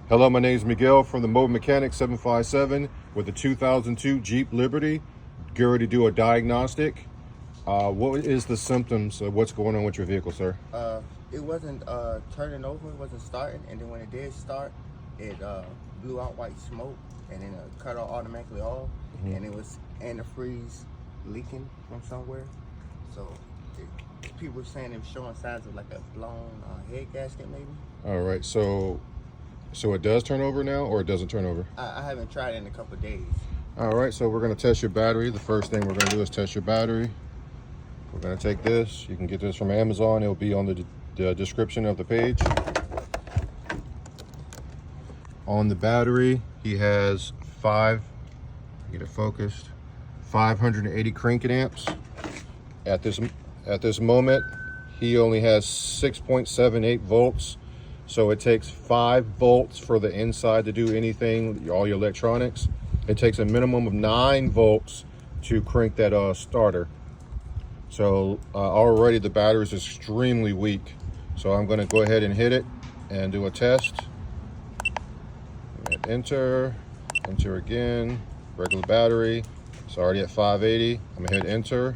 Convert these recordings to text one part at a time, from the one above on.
Hello, my name is Miguel from the Mobile 757 with the 2002 Jeep Liberty. Get ready to do a diagnostic. What is the symptoms of what's going on with your vehicle, sir? It wasn't turning over, it wasn't starting, and then when it did start, it blew out white smoke, and then it cut off automatically off, and it was antifreeze leaking from somewhere. So people were saying it was showing signs of like a blown head gasket, maybe. All right, so it does turn over now, or it doesn't turn over? I haven't tried it in a couple of days. All right, so we're going to test your battery. The first thing we're going to do is test your battery. We're going to take this. You can get this from Amazon. It'll be on the description of the page. On the battery, he has get it focused, 580 cranking amps. At this moment, he only has 6.78 volts. So it takes 5 volts for the inside to do anything, all your electronics. It takes a minimum of 9 volts to crank that starter. So already the battery is extremely weak. So I'm going to go ahead and hit it and do a test. Hit enter again, regular battery. It's already at 580. I'm going to hit enter.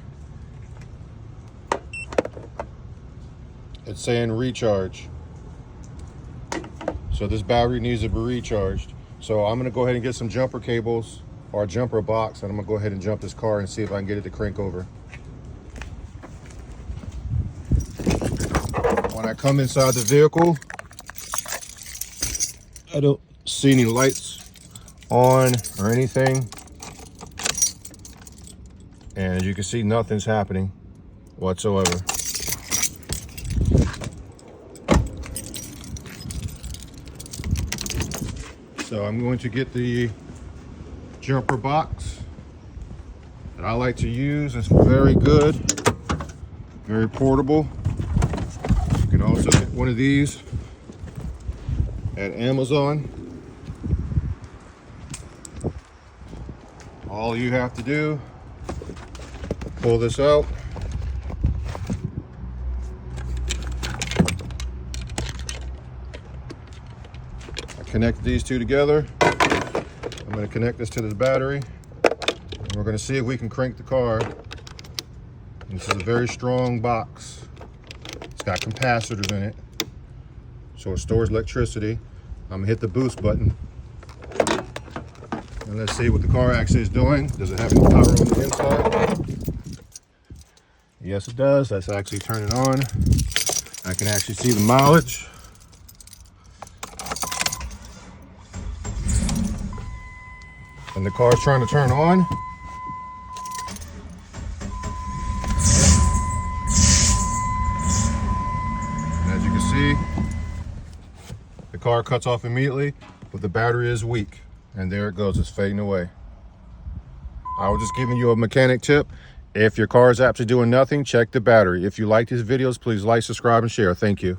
It's saying recharge. So this battery needs to be recharged. So I'm gonna go ahead and get some jumper cables or a jumper box, and I'm gonna go ahead and jump this car and see if I can get it to crank over. When I come inside the vehicle, I don't see any lights on or anything. And as you can see, nothing's happening whatsoever. So I'm going to get the jumper box that I like to use. It's very good, very portable. You can also get one of these at Amazon. All you have to do, pull this out. Connect these two together. I'm going to connect this to this battery, and we're going to see if we can crank the car. And this is a very strong box. It's got capacitors in it, so it stores electricity. I'm going to hit the boost button, and let's see what the car actually is doing. Does it have any power on the inside? Yes, it does. That's actually turning on. I can actually see the mileage. And the car is trying to turn on. And as you can see, the car cuts off immediately, but the battery is weak. And there it goes, it's fading away. I was just giving you a mechanic tip. If your car is absolutely doing nothing, check the battery. If you like these videos, please like, subscribe, and share. Thank you.